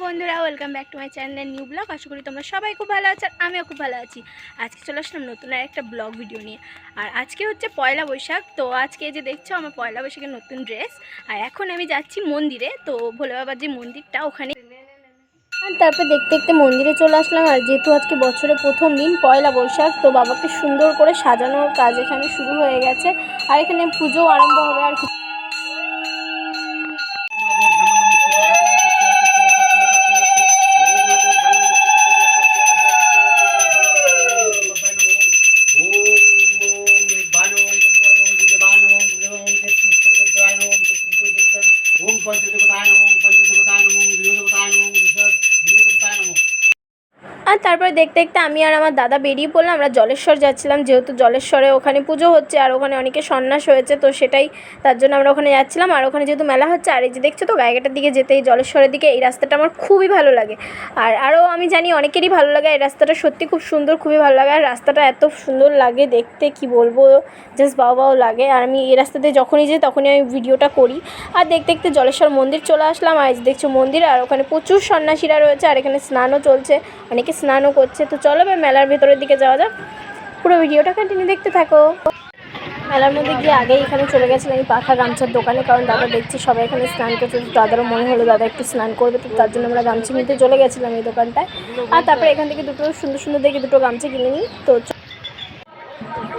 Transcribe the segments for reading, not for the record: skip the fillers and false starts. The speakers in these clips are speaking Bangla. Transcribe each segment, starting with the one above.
বন্ধুরা, welcome back to my channel new blog. আশা করি তোমরা সবাই খুব ভালো আছো আর আমিও খুব ভালো আছি। আজকে চলে আসলাম নতুন আর একটা ব্লগ ভিডিও নিয়ে। আর আজকে হচ্ছে পয়লা বৈশাখ। তো আজকে যে দেখছো আমার পয়লা বৈশাখের নতুন ড্রেস। আর এখন আমি যাচ্ছি মন্দিরে, তো ভোলে বাবার যে মন্দিরটা ওখানে। আর তারপর দেখতে দেখতে মন্দিরে চলে আসলাম। আর যেহেতু আজকে বছরের প্রথম দিন পয়লা বৈশাখ, তো বাবাকে সুন্দর করে সাজানোর কাজ এখানে শুরু হয়ে গেছে। আর এখানে পুজো আরম্ভ হবে আর কিছু। আর তারপরে দেখতে দেখতে আমি আর আমার দাদা বেরিয়ে পড়লাম। আমরা জলেশ্বর যাচ্ছিলাম, যেহেতু জলেশ্বরে ওখানে পুজো হচ্ছে আর ওখানে অনেকে সন্ন্যাস হয়েছে, তো সেটাই তার জন্য আমরা ওখানে যাচ্ছিলাম। আর ওখানে যেহেতু মেলা হচ্ছে, আর এই যে দেখছো তো গায়েঘাটার দিকে যেতে, এই জলেশ্বরের দিকে এই রাস্তাটা আমার খুবই ভালো লাগে। আর আরও আমি জানি অনেকেরই ভালো লাগে। এই রাস্তাটা সত্যি খুব সুন্দর, খুবই ভালো লাগে। আর রাস্তাটা এত সুন্দর লাগে দেখতে, কি বলবো, জাস্ট বাও লাগে। আর আমি এই রাস্তাতে যখনই যাই তখনই আমি ভিডিওটা করি। আর দেখতে দেখতে জলেশ্বর মন্দির চলে আসলাম। আর দেখছো মন্দির, আর ওখানে প্রচুর সন্ন্যাসীরা রয়েছে আর এখানে স্নানও চলছে, অনেকে স্নানও করছে। তো চলো এবার মেলার ভেতরের দিকে যাওয়া যাক, পুরো ভিডিওটা কন্টিনিউ দেখতে থাকো। মেলার মধ্যে গিয়ে আগেই এখানে চলে গেছিলাম এই পাখা গামছার দোকানে, কারণ দাদা দেখছি সবাই এখানে স্নান করছে। তো দাদারও মনে হলো দাদা একটু স্নান করবে, তো তার জন্য আমরা গামছা নিতে চলে গেছিলাম এই দোকানটায়। আর তারপরে এখান থেকে দুটো সুন্দর সুন্দর দেখে দুটো গামছা কিনে নিই। তো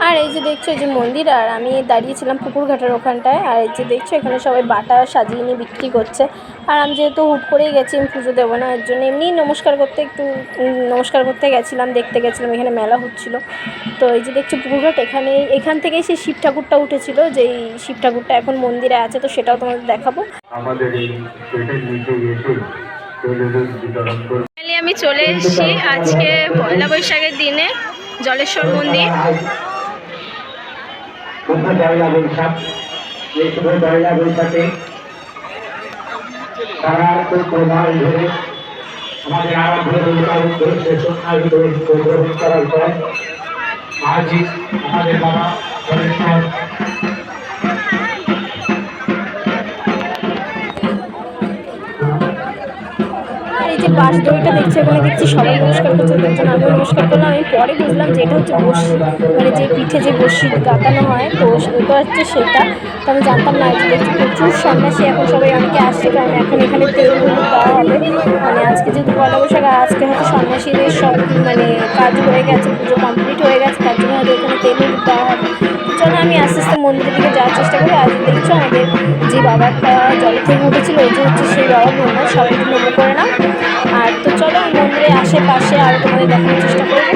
আর এই যে দেখছো এই যে মন্দির, আর আমি দাঁড়িয়েছিলাম পুকুরঘাটের ওখানটায়। আর এই যে দেখছো এখানে সবাই বাটা সাজিয়ে নিয়ে বিক্রি করছে। আর আমি যেহেতু হুট করেই গেছি, আমি পুজো দেবো না, এর জন্য এমনি নমস্কার করতে গেছিলাম, দেখতে গেছিলাম এখানে মেলা হচ্ছিলো। তো এই যে দেখছো পুকুরঘাট, এখান থেকেই সেই শিব ঠাকুরটা উঠেছিল, যেই শিব ঠাকুরটা এখন মন্দিরে আছে, তো সেটাও তোমাদের দেখাবো। আমি চলে এসেছি আজকে পয়লা বৈশাখের দিনে জলেশ্বর মন্দির। পয়লা বৈশাখ, এই শুভ পয়লা বৈশাখে তারা তো প্রধান ধরে আমাদের আরাধ্য দেবতার উদ্দেশ্যে গ্রহণ করার পর আজই আমাদের বাবা জলেশ্বর এই যে পাশ দড়িটা দেখছি, ওখানে দেখছি সবাই নমস্কার করছে, তার জন্য আমি নমস্কার করলাম। আমি পরে বুঝলাম যে এটা হচ্ছে বড়শি, মানে যে পিঠে যে বড়শি গাঁথানো হয়, তো ওটা হচ্ছে সেটা। তো আমি জানতাম না। যে দেখছি প্রচুর সন্ন্যাসী এখন সবাই অনেকে আসছে, কারণ এখন এখানে তেল হলুদ দেওয়া হবে। মানে আজকে যেহেতু পয়লা বৈশাখ, আজকে হয়তো সন্ন্যাসীদের সব মানে কাজ হয়ে গেছে, পুজো কমপ্লিট হয়ে গেছে, তার জন্য হয়তো এখানে তেল হলুদ দেওয়া হবে। চলো আমি আস্তে আস্তে মন্দিরের দিকে যাওয়ার চেষ্টা করি। আজ দেখছো আমাদের যে বাবাটা জলে থেকে উঠেছিল, ওই যে হচ্ছে সেই বাবা বললাম, সবাই একটু নমো করে নাও। আর তো চলো আমি মন্দিরের আশেপাশে আরও তোমাদের দেখানোর চেষ্টা করবো।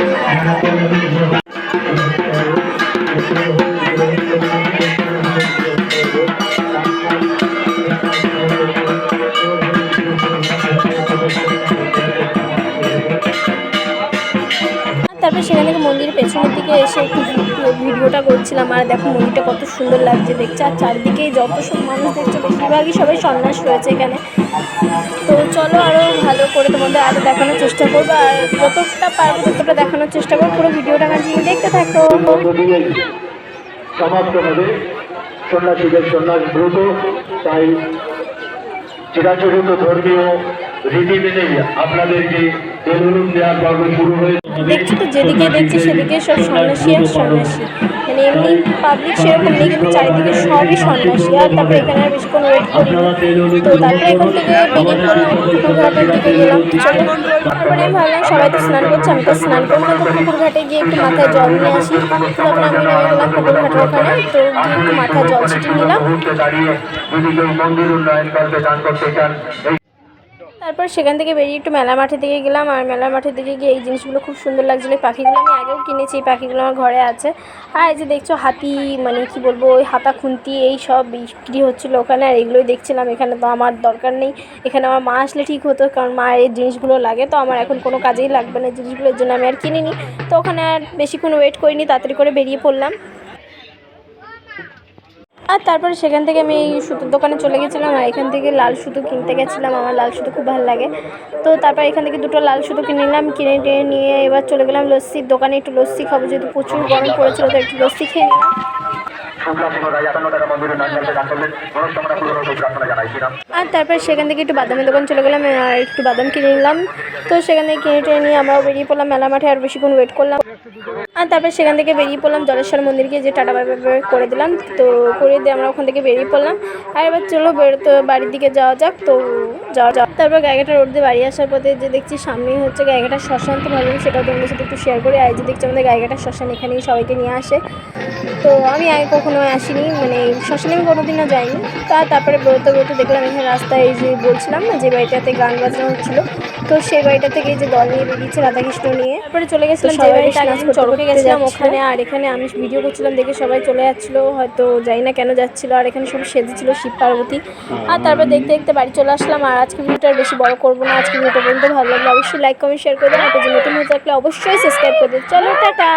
তারপরে সেখান থেকে মন্দিরের পেছনের দিকে এসে একটু ভিডিওটা করছিলাম। আর দেখো মন্দিরটা কত সুন্দর লাগছে দেখছে। আর চারদিকে যত সব মানুষ দেখছে, বেশিরভাগই সবাই সন্ন্যাস রয়েছে এখানে। তো চলো আরও ভালো করে তোমাদের আরও দেখানোর চেষ্টা করবো, আর যতটা পারবো ততটা দেখানোর চেষ্টা করবো। পুরো ভিডিওটা কন্টিনিউ দেখতে থাকো। সমাপ্ত হবে সন্ন্যাসীদের সন্ন্যাস ব্রত, তাই চিরাচরিত ধর্মীয় রীতি মেনে আপনাদেরকে তেলুরুম দেওয়ার পর্ব শুরু হয়েছে। দেখছি তো যেদিকে দেখছি সেদিকে সব সন্ন্যাসী আর সন্ন্যাসী, মানে এমনি পাবলিক সেরকম নেই, কিন্তু চারিদিকে সবই সন্ন্যাসী। আর তারপরে এখানে আর বেশিক্ষণ ওয়েট করিনি। তো তারপরে এখান থেকে বেরিয়ে পড়লাম, পুকুরঘাটের দিকে গেলাম। চলো তারপরে আমি ভাবলাম সবাই তো স্নান করছে, আমি তো স্নান করবো না, তো পুকুরঘাটে গিয়ে একটু মাথায় জল নিয়ে আসি। তারপরে আমি নেমে গেলাম পুকুরঘাটের ওখানে, তো গিয়ে একটু মাথায় জল ছিটিয়ে নিলাম। তারপর সেখান থেকে বেরিয়ে একটু মেলা মাঠের দিকে গেলাম। আর মেলা মাঠের দিকে গিয়ে এই জিনিসগুলো খুব সুন্দর লাগছিলো। এই পাখিগুলো আমি আগেও কিনেছি, এই পাখিগুলো আমার ঘরে আছে। আর এই যে দেখছো হাতি, মানে কি বলবো, ওই হাতা খুন্তি এই সব বিক্রি হচ্ছিলো ওখানে, আর এগুলোই দেখছিলাম। এখানে তো আমার দরকার নেই, এখানে আমার মা আসলে ঠিক হতো, কারণ মা এই জিনিসগুলো লাগে। তো আমার এখন কোনো কাজেই লাগবে না এই জিনিসগুলোর জন্য, আমি আর কিনিনি। তো ওখানে আর বেশিক্ষণ ওয়েট করিনি, তাড়াতাড়ি করে বেরিয়ে পড়লাম। আর তারপরে সেখান থেকে আমি এই সুতোর দোকানে চলে গেছিলাম। আর এখান থেকে লাল সুতো কিনতে গেছিলাম, আমার লাল সুতো খুব ভালো লাগে। তো তারপর এখান থেকে দুটো লাল সুতো কিনে নিলাম, কিনে নিয়ে এবার চলে গেলাম লস্যির দোকানে। একটু লস্যি খাবো, যেহেতু প্রচুর গরম পড়েছিল, তো একটু লস্যি খেয়ে নিলাম। শুক্লা সিংহ রায় 58 টাকা মন্দিরের নাচগানতে গান করলেন মনস্কামনা পূরণ সেই প্রার্থনা জানাই শ্রীরাম। আর তারপর সেখান থেকে একটু বাদামের দোকান চলে গেলাম আর একটু বাদাম কিনে নিলাম। তো সেখান থেকে কিনে টেনে নিয়ে আমরাও বেরিয়ে পড়লাম মেলা মাঠে, আর বেশিক্ষণ ওয়েট করলাম। আর তারপর সেখান থেকে বেরিয়ে পড়লাম জলেশ্বর মন্দিরকে, যে টাটা বাই বাই করে দিলাম। তো করে দিয়ে আমরা ওখান থেকে বেরিয়ে পড়লাম। আর এবার চলো বেরোতে বাড়ির দিকে যাওয়া যাক। তো যাওয়া তারপর গায়েঘাটা রোড দিয়ে বাড়ি আসার পথে যে দেখছি সামনেই হচ্ছে গায়েঘাটা শ্মশান, তো ভাবলাম সেটাও তোমাদের সাথে একটু শেয়ার করি। আর এই যে দেখছি আমাদের গায়েঘাটা শ্মশান, এখানেই সবাইকে নিয়ে আসে। তো আমি আগে কখনো আসিনি, মানে শ্মশানে আমি কোনোদিনও যাইনি। তারপরে বেরোতে বেরোতে দেখলাম এখানে রাস্তায় এই যে বলছিলাম না যে বাড়িটাতে গান বাজনা হচ্ছিলো, তো সেই বাড়িটা থেকে এই যে দল নিয়ে বেরিয়েছে রাধাকৃষ্ণ নিয়ে। তারপরে চলে গেছিলাম যে বাড়িটা চড়কে গেছিলাম ওখানে, আর এখানে আমি ভিডিও করছিলাম দেখে সবাই চলে যাচ্ছিলো, হয়তো জানি না কেন যাচ্ছিলো। আর এখানে সব সেজেছিল শিব পার্বতী। আর তারপর দেখতে দেখতে বাড়ি চলে আসলাম। আর আজকে ভিডিওটা আর বেশি বড় করবো না, আজকে ভিডিওটা পর্যন্ত ভালো লাগলে অবশ্যই লাইক কমেন্ট শেয়ার করে দেবেন। আর যদি নতুন হয়ে থাকলে অবশ্যই সাবস্ক্রাইব করে দেবেন। চলো টাটা।